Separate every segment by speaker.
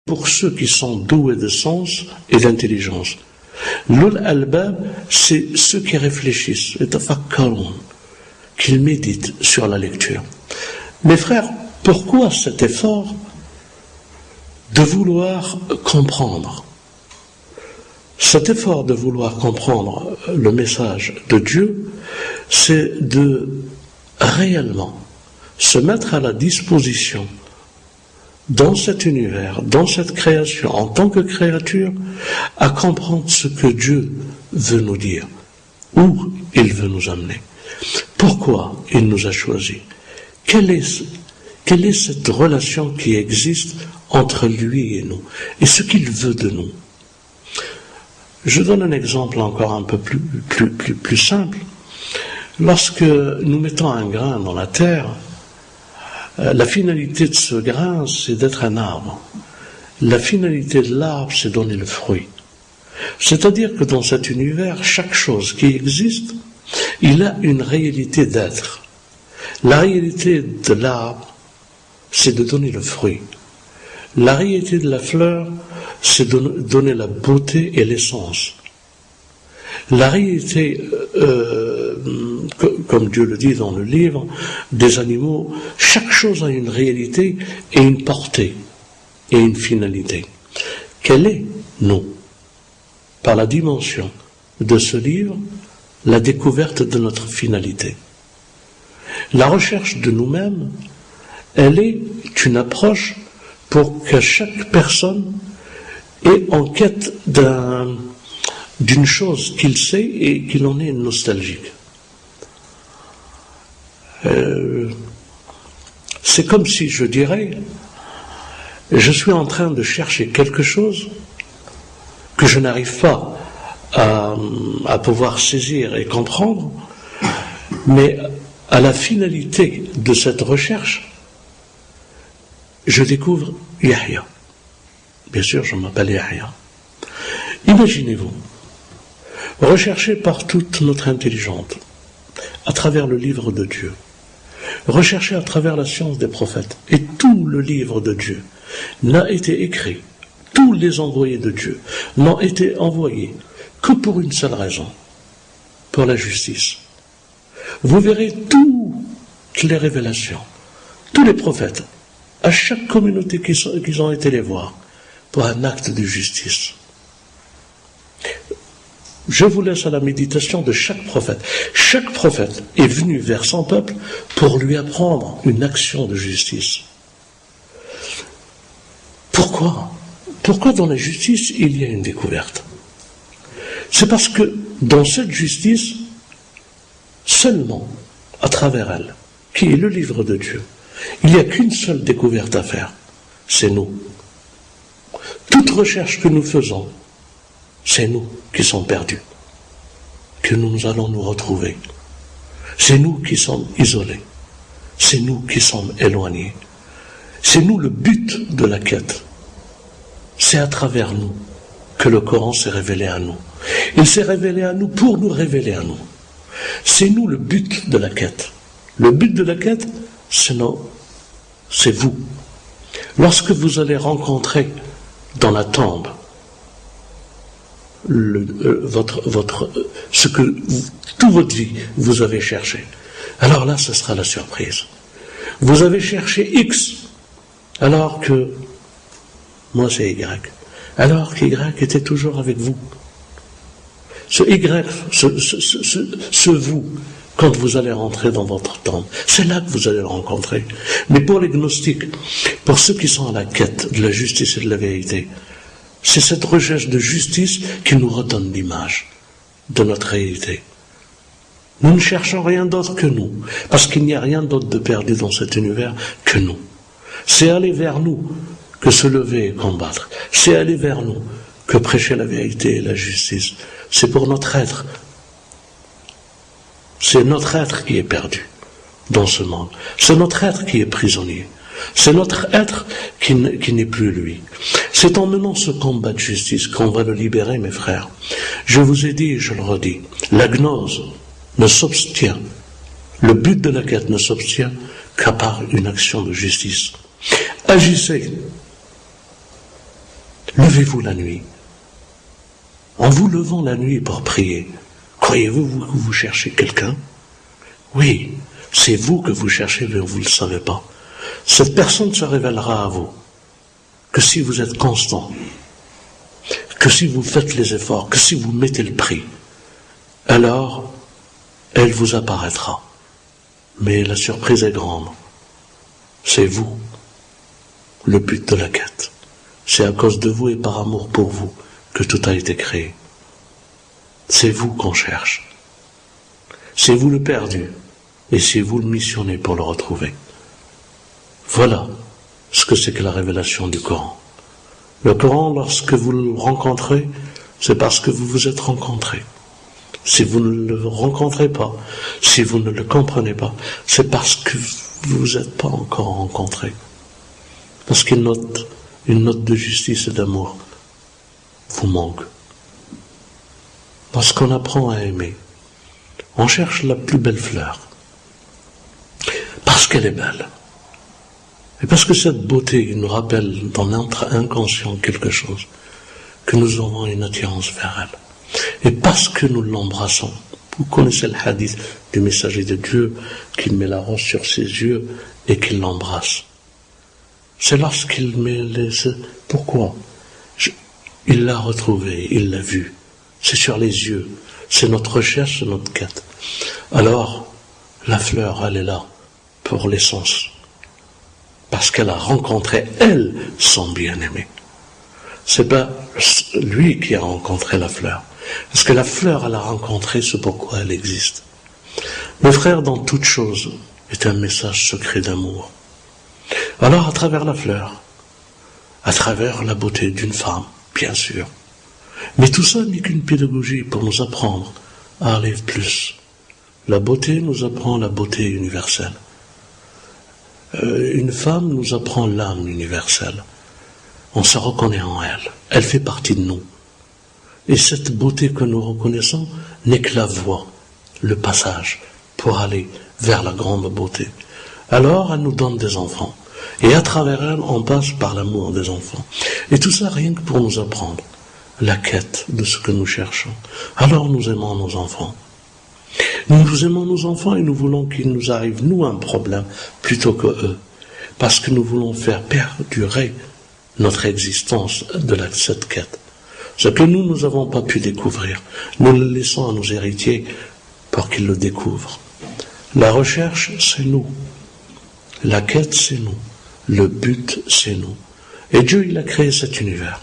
Speaker 1: pour ceux qui sont doués de sens et d'intelligence. L'ul albab, c'est ceux qui réfléchissent, qu'ils méditent sur la lecture. Mes frères, pourquoi cet effort de vouloir comprendre? Cet effort de vouloir comprendre le message de Dieu, c'est de réellement se mettre à la disposition dans cet univers, dans cette création, en tant que créature, à comprendre ce que Dieu veut nous dire, où il veut nous amener, pourquoi il nous a choisis, quelle est cette relation qui existe entre lui et nous, et ce qu'il veut de nous. Je donne un exemple encore un peu plus simple. Lorsque nous mettons un grain dans la terre, la finalité de ce grain, c'est d'être un arbre. La finalité de l'arbre, c'est donner le fruit. C'est-à-dire que dans cet univers, chaque chose qui existe, il a une réalité d'être. La réalité de l'arbre, c'est de donner le fruit. La réalité de la fleur, c'est de donner la beauté et l'essence. La réalité, comme Dieu le dit dans le livre, des animaux, chaque chose a une réalité et une portée et une finalité. Quelle est, nous, par la dimension de ce livre, la découverte de notre finalité? La recherche de nous-mêmes, elle est une approche pour que chaque personne ait en quête d'une chose qu'il sait et qu'il en est nostalgique. C'est comme si je dirais, je suis en train de chercher quelque chose que je n'arrive pas à pouvoir saisir et comprendre, mais à la finalité de cette recherche, je découvre Yahya. Bien sûr, je m'appelle Yahya. Imaginez-vous, rechercher par toute notre intelligence, à travers le livre de Dieu, rechercher à travers la science des prophètes, et tout le livre de Dieu n'a été écrit, tous les envoyés de Dieu n'ont été envoyés que pour une seule raison, pour la justice. Vous verrez toutes les révélations, tous les prophètes, à chaque communauté qu'ils ont été les voir, pour un acte de justice. Je vous laisse à la méditation de chaque prophète. Chaque prophète est venu vers son peuple pour lui apprendre une action de justice. Pourquoi? Pourquoi dans la justice il y a une découverte? C'est parce que dans cette justice, seulement à travers elle, qui est le livre de Dieu, il n'y a qu'une seule découverte à faire, c'est nous. Toute recherche que nous faisons, c'est nous qui sommes perdus, que nous allons nous retrouver. C'est nous qui sommes isolés, c'est nous qui sommes éloignés. C'est nous le but de la quête. C'est à travers nous que le Coran s'est révélé à nous. Il s'est révélé à nous pour nous révéler à nous. C'est nous le but de la quête. Le but de la quête, c'est vous. Lorsque vous allez rencontrer dans la tombe ce que toute votre vie vous avez cherché, alors là ce sera la surprise. Vous avez cherché X alors que moi c'est Y, alors que Y était toujours avec vous. Ce Y, ce vous, quand vous allez rentrer dans votre tombe, c'est là que vous allez le rencontrer. Mais pour les gnostiques, pour ceux qui sont à la quête de la justice et de la vérité, c'est cette recherche de justice qui nous redonne l'image de notre réalité. Nous ne cherchons rien d'autre que nous, parce qu'il n'y a rien d'autre de perdu dans cet univers que nous. C'est aller vers nous que se lever et combattre. C'est aller vers nous que prêcher la vérité et la justice. C'est pour notre être. C'est notre être qui est perdu dans ce monde. C'est notre être qui est prisonnier. C'est notre être qui n'est plus lui. C'est en menant ce combat de justice qu'on va le libérer, mes frères. Je vous ai dit et je le redis, la gnose ne s'obtient, le but de la quête ne s'obtient qu'à part une action de justice. Agissez Levez-vous la nuit. En vous levant la nuit pour prier, croyez-vous que vous cherchez quelqu'un? Oui, c'est vous que vous cherchez, mais vous ne le savez pas. Cette personne se révélera à vous que si vous êtes constant, que si vous faites les efforts, que si vous mettez le prix, alors elle vous apparaîtra. Mais la surprise est grande. C'est vous, le but de la quête. C'est à cause de vous et par amour pour vous que tout a été créé. C'est vous qu'on cherche. C'est vous le perdu, et c'est vous le missionné pour le retrouver. Voilà ce que c'est que la révélation du Coran. Le Coran, lorsque vous le rencontrez, c'est parce que vous vous êtes rencontrés. Si vous ne le rencontrez pas, si vous ne le comprenez pas, c'est parce que vous vous êtes pas encore rencontrés. Parce qu'une note de justice et d'amour vous manque. Lorsqu'on apprend à aimer, on cherche la plus belle fleur. Parce qu'elle est belle. Et parce que cette beauté nous rappelle dans notre inconscient quelque chose, que nous avons une attirance vers elle. Et parce que nous l'embrassons, vous connaissez le hadith du messager de Dieu qui met la rose sur ses yeux et qui l'embrasse. C'est lorsqu'il met les... Pourquoi? Il l'a retrouvé, il l'a vu. C'est sur les yeux. C'est notre recherche, c'est notre quête. Alors, la fleur, elle est là pour l'essence. Parce qu'elle a rencontré, elle, son bien-aimé. C'est pas lui qui a rencontré la fleur. Parce que la fleur, elle a rencontré ce pourquoi elle existe. Mes frères, dans toute chose, est un message secret d'amour. Alors, à travers la fleur, à travers la beauté d'une femme, bien sûr. Mais tout ça n'est qu'une pédagogie pour nous apprendre à aller plus. La beauté nous apprend la beauté universelle. Une femme nous apprend l'âme universelle. On se reconnaît en elle. Elle fait partie de nous. Et cette beauté que nous reconnaissons n'est que la voie, le passage, pour aller vers la grande beauté. Alors, elle nous donne des enfants. Et à travers elle, on passe par l'amour des enfants. Et tout ça rien que pour nous apprendre la quête de ce que nous cherchons. Alors nous aimons nos enfants. Nous aimons nos enfants et nous voulons qu'il nous arrive, nous, un problème plutôt que eux. Parce que nous voulons faire perdurer notre existence de cette quête. Ce que nous n'avons pas pu découvrir, nous le laissons à nos héritiers pour qu'ils le découvrent. La recherche, c'est nous. La quête, c'est nous. Le but, c'est nous. Et Dieu, il a créé cet univers.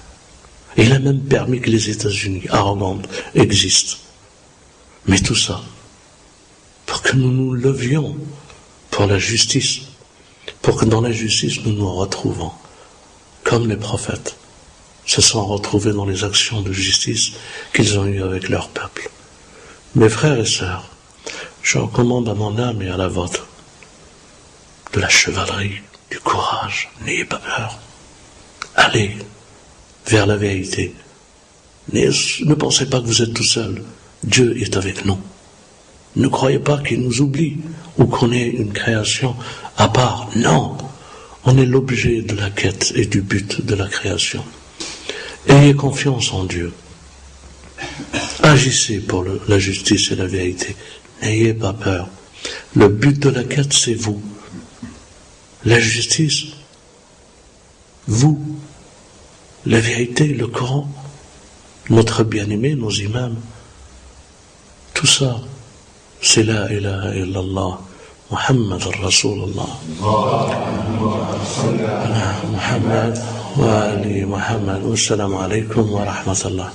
Speaker 1: Il a même permis que les États-Unis, arrogantes, existent. Mais tout ça, pour que nous nous levions pour la justice, pour que dans la justice, nous nous retrouvons, comme les prophètes se sont retrouvés dans les actions de justice qu'ils ont eues avec leur peuple. Mes frères et sœurs, je recommande à mon âme et à la vôtre de la chevalerie, du courage, n'ayez pas peur. Allez vers la vérité. Ne pensez pas que vous êtes tout seul. Dieu est avec nous. Ne croyez pas qu'il nous oublie ou qu'on est une création à part. Non, on est l'objet de la quête et du but de la création. Ayez confiance en Dieu. Agissez pour la justice et la vérité. N'ayez pas peur. Le but de la quête, c'est vous. La justice, vous. La vérité, le Coran, notre bien-aimé, nos imams. Tout ça, c'est la ilaha illallah, Muhammad Rasulullah. Muhammad wa ali Muhammad. Wassalamu alaikum wa rahmatullah.